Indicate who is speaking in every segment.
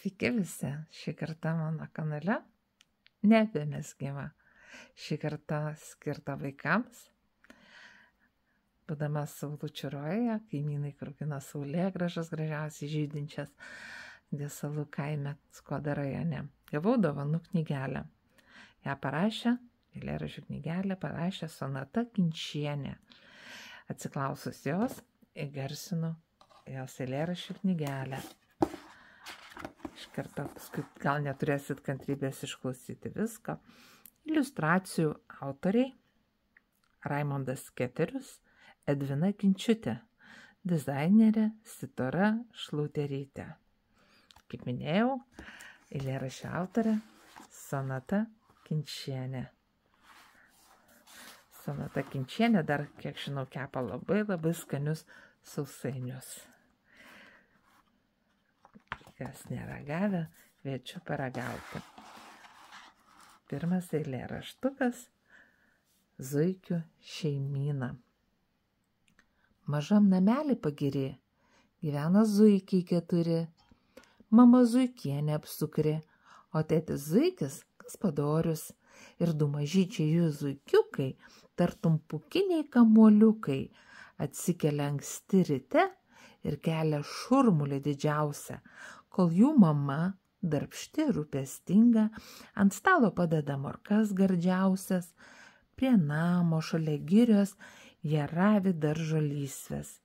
Speaker 1: Sveiki visi, šį kartą mano kanale ne apie mezgimą, šį kartą skirta vaikams. Būdama Saulučių rojuje, kaimynai krūkino saulėgrąžas gražiausiai žydinčias Gesalų kaime Skuodo rajone. Gavau dovanų knygelę. Ją parašė, eilėraščių knygelę parašė Sonata Kinčienė. Atsiklausus jos, įgarsinu jos eilėraščių knygelę. Iš karto paskui gal neturėsit kantrybės išklausyti visko. Iliustracijų autoriai Raimondas Keterius, Edvina Kinčiutė, dizainerė Sitora Šlauterytė. Kaip minėjau, eilėraščio autorė Sonata Kinčienė. Sonata Kinčienė dar, kiek žinau, kepa labai skanius sausainius. Kas neragavę, kviečiu paragauti. Pirmas eilėraštukas Zuikių šeimyna. Mažam namelį pagiri gyvena zuikiai 4. Mama zuikienė apsukrė, o tėtis zuikis gaspadorius. Ir 2 mažyčiai jų zuikiukai, tartum pūkiniai kamuoliukai, atsikelia anksti ryte ir kelia šurmulį didžiausią, kol jų mama, darbšti rūpestinga, ant stalo padeda morkas gardžiausias, prie namo šalia girios jie ravi daržo lysves.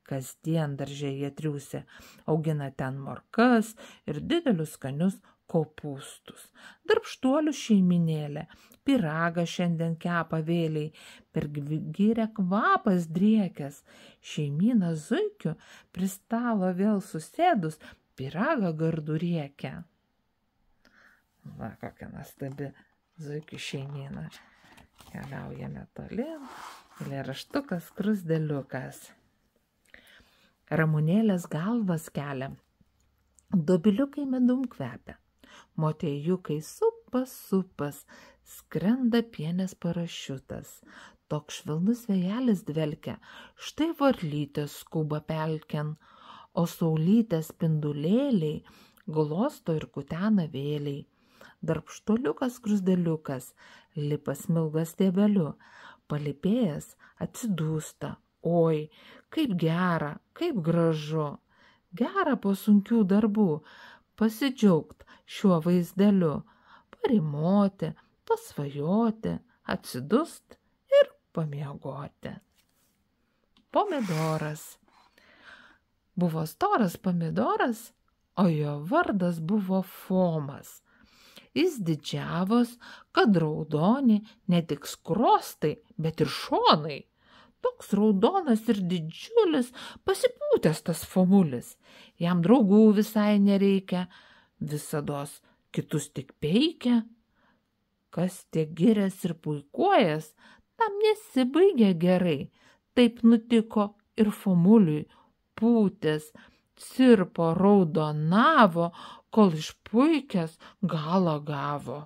Speaker 1: Kasdien darže jie triūsia, augina ten morkas ir didelius skanius kopūstus. Darbštuolių šeiminėlė, pyragą šiandien kepa vėliai, per girią kvapas driekęs. Šeimyna zuikių prie stalo vėl susėdus, pyragą gardų riekia. Va, kokia nuostabi zuikių šeimyna. Keliaujame tolyn. Eilėraštukas Skruzdėliukas. Ramunėlės galvas kelia, dobiliukai medum kvepia, motiejukai supas, skrenda pienės parašiutas, toks švelnus vėjelis dvelkia, štai varlytės skuba pelken, o saulytės spindulėliai glosto ir kutena vėliai. Darbštuoliukas Skruzdėliukas lipa smilga stiebeliu, palipėjęs atsidūsta. Oi, kaip gera, kaip gražu, gera po sunkių darbų, pasidžiaugt šiuo vaizdeliu, parimoti, pasvajoti, atsidust ir pamiegoti. Pomidoras. Buvo storas pomidoras, o jo vardas buvo Fomas. Jis didžiavos, kad raudoni ne tik skrostai, bet ir šonai. Toks raudonas ir didžiulis, pasipūtęs tas Fomulis. Jam draugų visai nereikia, visados kitus tik peikia. Kas tiek girias ir puikuojas, tam nesibaigia gerai. Taip nutiko ir Fomuliui. Pūtės, cirpo, raudonavo, kol išpuikęs galą gavo.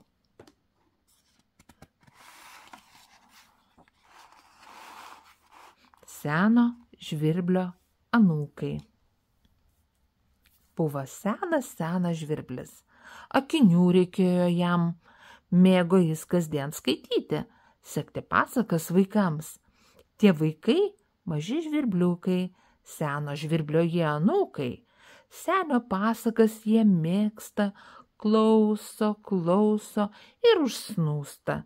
Speaker 1: Seno žvirblio anūkai. Buvo senas žvirblis. Akinių reikėjo jam. Mėgo jis kasdien skaityti, sekti pasakas vaikams. Tie vaikai maži žvirbliukai, seno žvirblio jie anūkai. Senio pasakas jie mėgsta, klauso ir užsnūsta.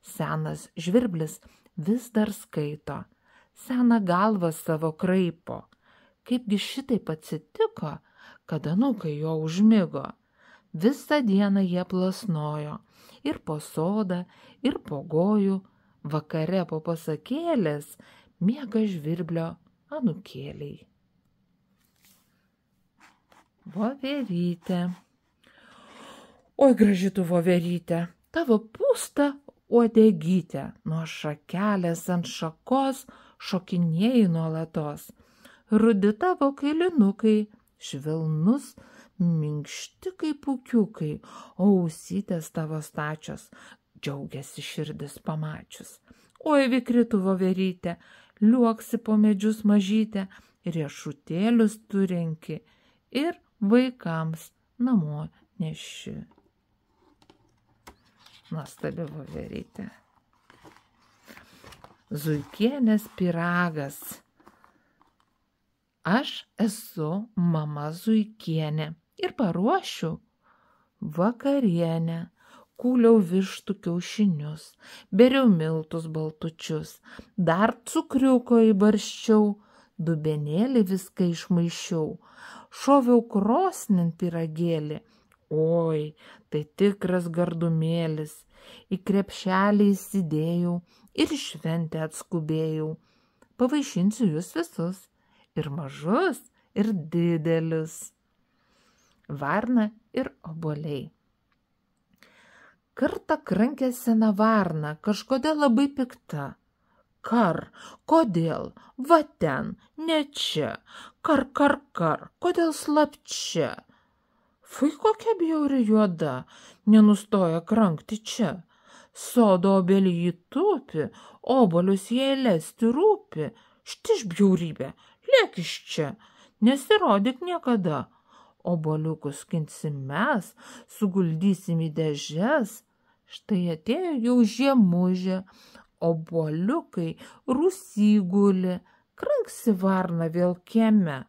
Speaker 1: Senas žvirblis vis dar skaito. Seną galvą savo kraipo. Kaipgi šitaip atsitiko, kad anūkai jo užmigo. Visą dieną jie plasnojo. Ir po sodą, ir po gojų. Vakare po pasakėlės miega žvirblio anūkėliai. Voverytė. Oi, graži tu voverytė, tavo pūsta uodegytė, nuo šakelės ant šakos šokinėjai nuolatos. Rudi tavo kailinukai, švelnus, minkšti kaip pūkiukai, o ausytės tavo stačios, džiaugiasi širdis pamačius. Oi, vikri tu voverytė, liuoksi po medžius mažytė, riešutėlius tu renki ir vaikams namo nešiu. Nuostabi voverytė. Zuikienės pyragas. Aš esu mama Zuikienė ir paruošiu vakarienę. Kūliau vištų kiaušinius, beriau miltus baltučius, dar cukriuko įbarščiau, dubenėlį viską išmaišiau, šoviau krosnin pyragėlį. Oi, tai tikras gardumėlis, į krepšelį įsidėjau ir šventę atskubėjau. Pavaišinsiu jūs visus, ir mažus, ir didelius. Varna ir obuoliai. Kartą krankė sena varna, kažkodėl labai pikta. Kar, kodėl? Va ten, ne čia. Kar, kodėl slapčia? Fui, kokia bjauri juoda, nenustoja krankti čia. Sodo obelį jį tupi, obolius jai lesti rūpi. Štai bjaurybė, lėk iš čia, nesirodyk niekada. Oboliukus skinsim mes, suguldysim į dėžes. Štai atėjo jau žiemužė, oboliukai rūsy guli, kranksi varna vėl kieme.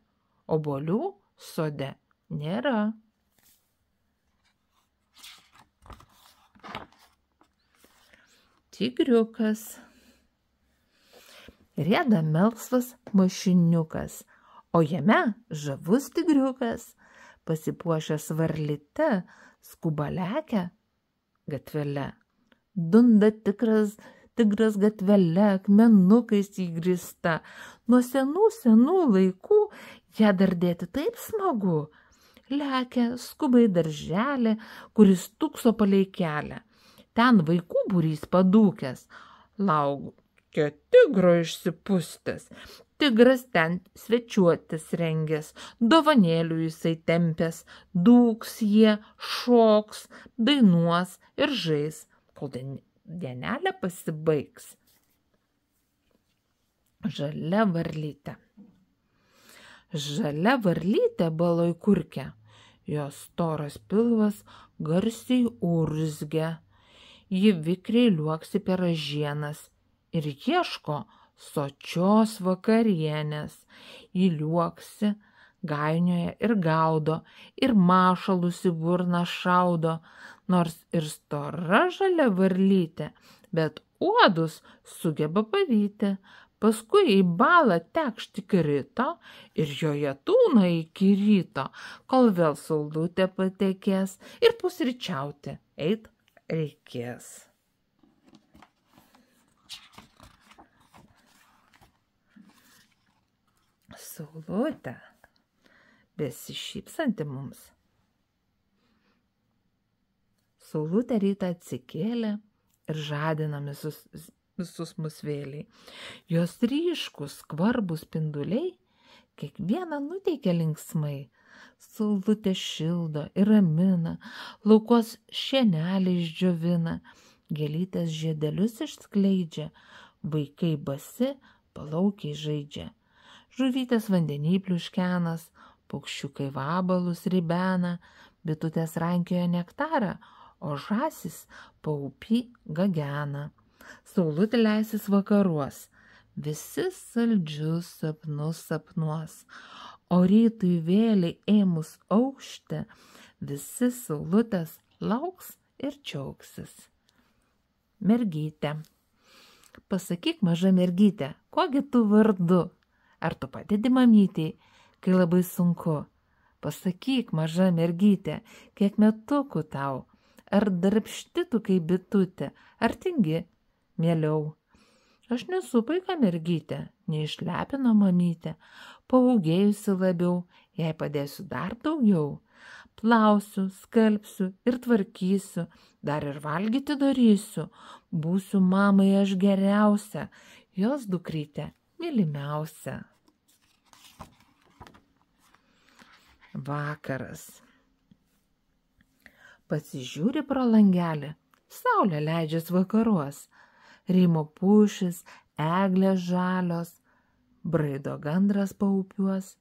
Speaker 1: Obolių sode nėra. Tigriukas. Rieda melsvas mašiniukas, o jame žavus tigriukas. Pasipuošęs varlyte, skuba lekia gatvele. Dunda tigras gatvele, akmenukais įgrįsta. Nuo senų laikų ją dar dėti taip smagu. Lekia, skuba į darželį, kuris tūkso palei kelią. Ten vaikų būrys padūkęs. Laukia tigro išsipustęs. Tigras ten svečiuotis rengęs, dovanėlių jisai tempęs, dūks jie, šoks, dainuos ir žais, kol dienelė pasibaigs. Žalia varlytė. Žalia varlytė baloj kurkia, jos storas pilvas garsiai urzgia. Ji vikriai liuoksi per ražienas ir ieško sočios vakarienės. Ji liuoksi, gainioja ir gaudo, ir mašalus į burną šaudo, nors ir stora žalia varlytė, bet uodus sugeba pavyti. Paskui į balą tekšti krito ir joje tūna iki ryto, kol vėl saulutė patekės ir pusryčiauti eit reikės. Saulutė, besišypsanti mums. Saulutė rytą atsikėlė ir žadina visus mus vėliai. Jos ryškus, skvarbus spinduliai kiekvieną nuteikia linksmai. Saulutė šildo ir ramina, laukos šienelį išdžiovina, gėlytės žiedelius išskleidžia, vaikai basi palaukiai žaidžia. Žuvytės vandenį pliuškenas, paukščiukai vabalus ribena, bitutės rankioja nektarą, o žąsis paupy gagena. Saulutė leisis vakaruos, visi saldžius sapnus sapnuos, o rytui vėliai ėmus aušti, visi saulutės lauks ir džiaugsis. Mergytė. Pasakyk, maža mergytė, kogi tu vardu? Ar tu padedi mamytei, kai labai sunku? Pasakyk, maža mergytė, kiek metukų tau? Ar darbšti tu kaip bitutė, ar tingi? Mieliau. Aš nesu paika mergytė, neišlepino mamytė, paūgėjusi labiau, jai padėsiu dar daugiau. Plausiu, skalbsiu ir tvarkysiu, dar ir valgyti darysiu, būsiu mamai aš geriausia, jos dukrytė mylimiausia. Vakaras. Pasižiūri pro langelį, saulė leidžias vakaruos, rymo pušis, eglės žalios, braido gandras paupiuos,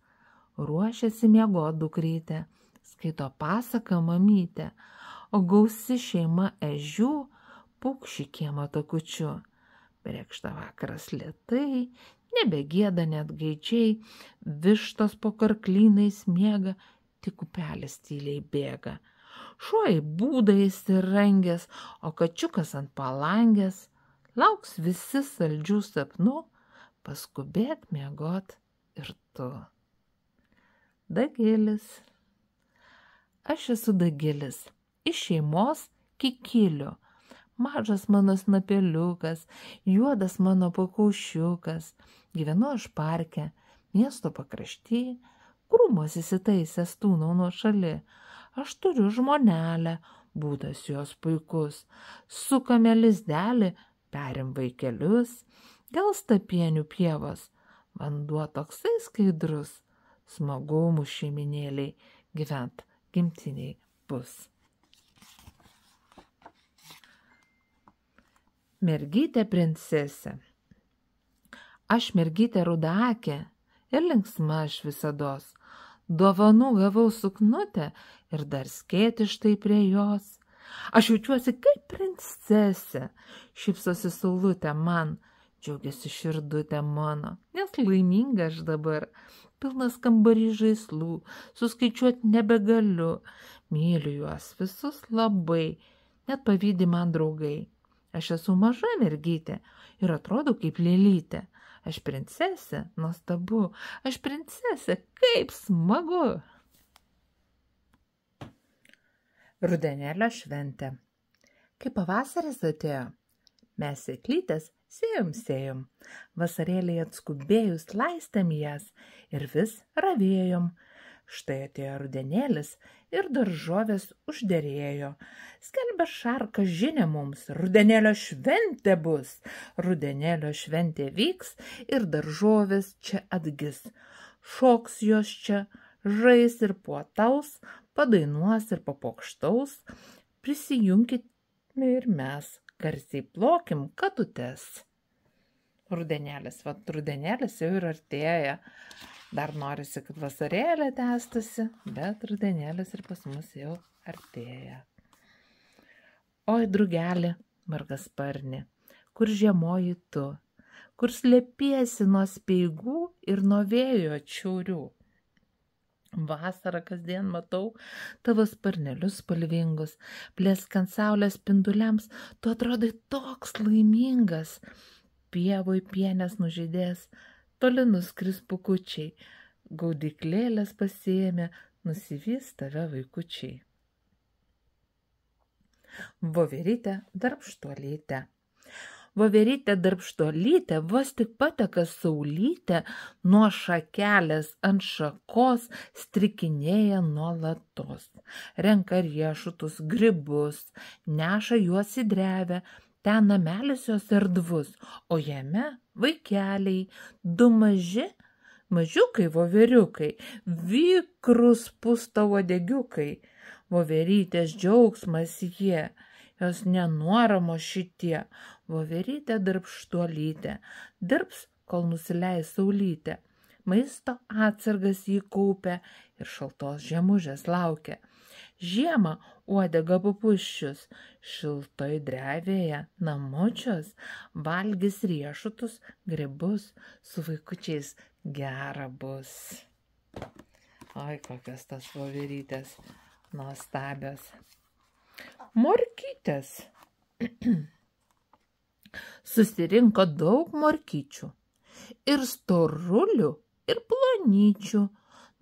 Speaker 1: ruošiasi miegot dukrytė, skaito pasaką mamytė, o gausi šeima ežių paukščių kiemo takučiu. Brekšta vakaras lėtai, nebegėda net gaidžiai, vištos po karklynais miega, tik upelis tyliai bėga. Šuo į būdą įsirangęs, o kačiukas ant palangės, lauks visi saldžių sapnų, paskubėk miegot ir tu. Dagilis. Aš esu Dagilis, iš šeimos Kikilių. Mažas mano snapeliukas, juodas mano pakaušiukas. Gyvenu aš parke, miesto pakrašty, krūmos įsitaisęs tūnau nuo šali. Aš turiu žmonelę, būdas jos puikus. Sukame lizdelį, perim vaikelius, gelsta pienių pievos. Vanduo toksai skaidrus, smagu mūsų šeiminėliai gyvent gimtiniai bus. Mergytė princesė. Aš mergytė rudaakė ir linksma aš visados. Dovanų gavau suknutę ir dar skėti štai prie jos. Aš jaučiuosi kaip princesė, šypsosi saulutė man, džiaugiasi širdutė mano, nes laiminga aš dabar. Pilnas kambarys žaislų, suskaičiuoti nebegaliu. Myliu juos visus labai, net pavydi man draugai. Aš esu maža mergytė ir atrodau kaip lėlytė. Aš princesė, nuostabu, aš princesė, kaip smagu. Rudenėlio šventė. Kai pavasaris atėjo, mes sėklytės sėjom. Vasarėliai atskubėjus laistėm jas ir vis ravėjom. Štai atėjo rudenėlis ir daržovės užderėjo. Skelbia šarka žinia mums, rudenėlio šventė bus. Rudenėlio šventė vyks ir daržovės čia atgis. Šoks jos čia, žais ir puotaus, padainuos ir papokštaus. Prisijunkime ir mes, garsiai plokim katutes. Rudenėlis jau ir artėja. Dar norisi, kad vasarėlė tęstasi, bet rudenėlis ir pas mus jau artėja. Oi, drugeli, margasparni, kur žiemoji tu, kur slėpiesi nuo speigų ir nuo vėjo atšiaurių. Vasarą kasdien matau tavo sparnelius spalvingus, pleskant saulės spinduliams, tu atrodai toks laimingas. Pievoj pienės nužydės, toli nuskris pukučiai, gaudyklėlės pasiėmė, nusivys tave vaikučiai. Voverytė darbštuolytė. Voverytė darbštuolytė, vos tik pateka saulytė, nuo šakelės ant šakos strikinėja nuolatos. Renka riešutus, grybus, neša juos į drevę, ten namelis jos erdvus, o jame vaikeliai, du mažiukai voveriukai, vikrus pūstauodegiukai. Voverytės džiaugsmas jie, jos nenuoramo šitie. Voverytė darbštuolytė, dirbs, kol nusileis saulytė. Maisto atsargas jį kaupia ir šaltos žiemužės laukia. Žiemą uodega papuščius, šiltoj drevėje namučios, valgys riešutus, grybus, su vaikučiais gera bus. Oi, kokios tas voverytės nuostabios. Morkytės. Susirinko daug morkyčių, ir storulių, ir plonyčių.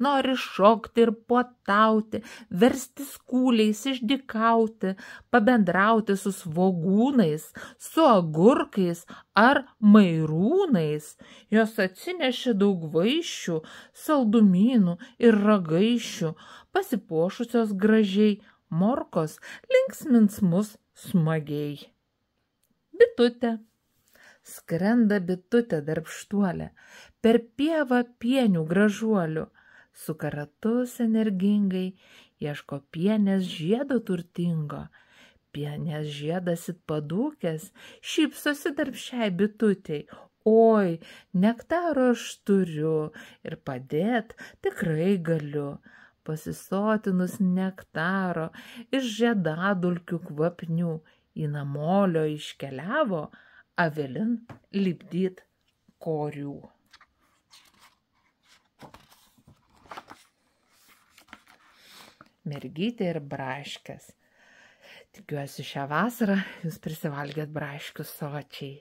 Speaker 1: Nori šokti ir puotauti, verstis kūliais, išdykauti, pabendrauti su svogūnais, su agurkais ar mairūnais. Jos atsinešė daug vaišių, saldumynų ir ragaišių, pasipuošusios gražiai, morkos linksmins mus smagiai. Bitutė. Skrenda bitutė darbštuolė, per pievą pienių gražuolių. Suka ratus energingai, ieško pienės žiedo turtingo. Pienės žiedas it padūkęs, šypsosi darbščiai bitutei. Oi, nektaro aš turiu ir padėt tikrai galiu. Pasisotinus nektaro iš žiedadulkių kvapnių, į namolio iškeliavo avilin lipdyt korių. Mergytė ir braškės. Tikiuosi šią vasarą jūs prisivalgėt braškių sočiai.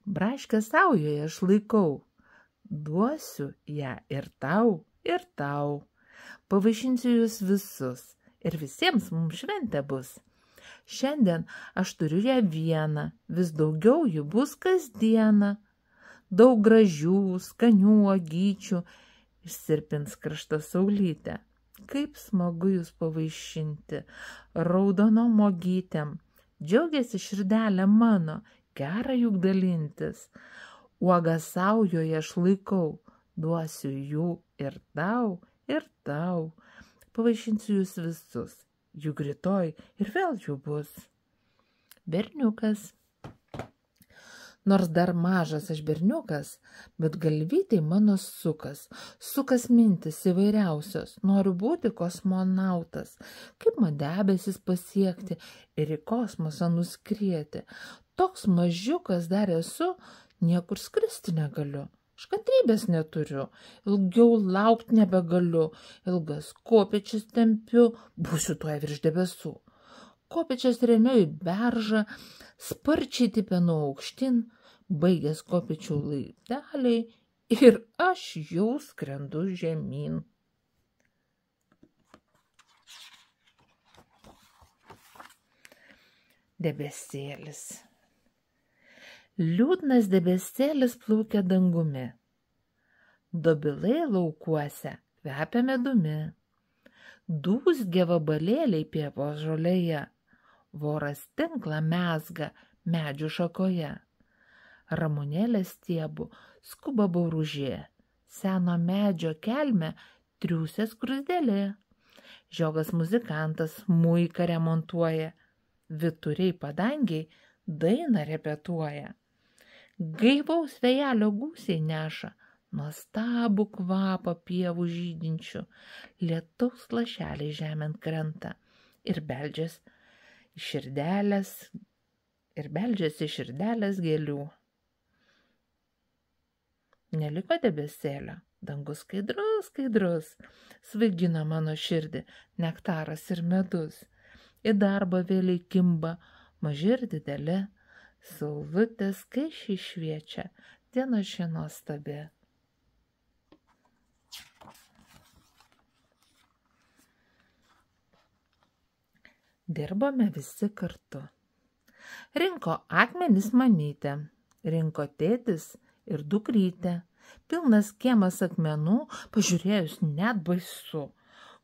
Speaker 1: Braškės saujoje aš laikau, duosiu ją ir tau, ir tau. Pavaišinsiu jūs visus ir visiems mums šventė bus. Šiandien aš turiu ją vieną, vis daugiau jų bus kasdieną. Daug gražių, skanių uogyčių išsirpins kraštą saulytę. Kaip smagu jūs pavaišinti raudonom uogytėm. Džiaugiasi širdelė mano, gera juk dalintis. Uogą saujoje aš laikau, duosiu jų ir tau, ir tau. Pavaišinsiu jūs visus, juk rytoj ir vėl jų bus. Berniukas. Nors dar mažas aš berniukas, bet galvytėj mano sukas mintis įvairiausios, noriu būti kosmonautas, kaip man debesis pasiekti ir į kosmosą nuskrieti. Toks mažiukas dar esu, niekur skristi negaliu, aš kantrybės neturiu, ilgiau laukti nebegaliu, ilgas kopėčias tempiu, būsiu tuoj virš debesų. Kopėčias remiu į beržą, sparčiai tipenu aukštin, baigęs kopėčių laipteliai ir aš jau skrendu žemyn. Debesėlis. Liūdnas debesėlis plaukia dangumi. Dobilai laukuose kvepia medumi. Dūzgia vabalėliai pievos žolėje. Voras tinklą mezga medžių šakoje. Ramunėlės stiebų skuba bauružė. Seno medžio kelme triūsės skruzdėlė. Žiogas muzikantas muiką remontuoja. Vituriai padangiai dainą repetuoja. Gaivaus vėjelio gūsiai neša nuostabų kvapą pievų žydinčių. Lietaus lašeliai žemėn krenta ir beldžiasi širdelės gėlių. Neliko debesėlio, dangus skaidrus, skaidrus, svaigina mano širdį nektaras ir medus. Į darbą vėliai kimba maži ir dideli, saulutės skaisčiai šviečia, diena ši nuostabi. Dirbome visi kartu. Rinko akmenis mamytė, rinko tėtis ir dukrytė. Pilnas kiemas akmenų, pažiūrėjus net baisu.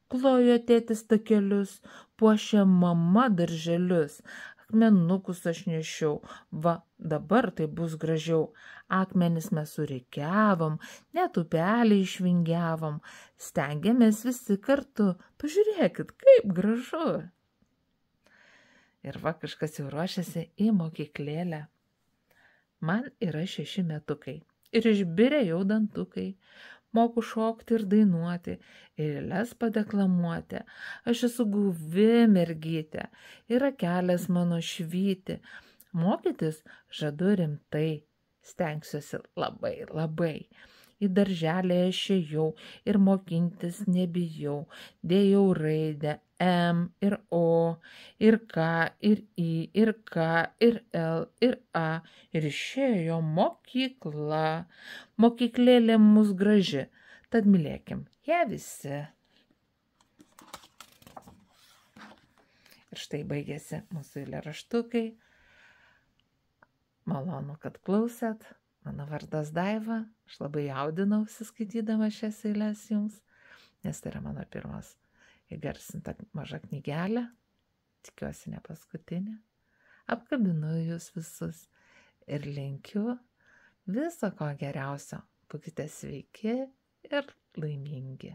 Speaker 1: Klojo tėtis takelius, puošė mama darželius. Akmenukus aš nešiau, va dabar tai bus gražiau. Akmenis mes surikiavom, net upelį išvingiavom. Stengiamės visi kartu, pažiūrėkit, kaip gražu. Ir va kažkas jau ruošiasi į mokyklėlę. Man yra 6 metukai ir išbirė jau dantukai. Moku šokti ir dainuoti, ir eiles padeklamuoti. Aš esu guvi mergytė, yra kelias mano švyti. Mokytis žadu rimtai, stengsiuosi labai, labai. Į darželį aš ėjau ir mokintis nebijau. Dėjau raidę M ir O, ir K, ir I, ir K, ir L, ir A. Ir išėjo mokykla. Mokyklėlė mus graži, tad mylėkim ją visi. Ir štai baigėsi mūsų eilėraštukai. Malonu, kad klausėt. Mano vardas Daiva. Aš labai jaudinausi skaitydama šias eiles jums, nes tai yra mano pirmas įgarsinta maža knygelė. Tikiuosi ne paskutinė. Apkabinu jūs visus ir linkiu viso ko geriausio. Būkite sveiki ir laimingi.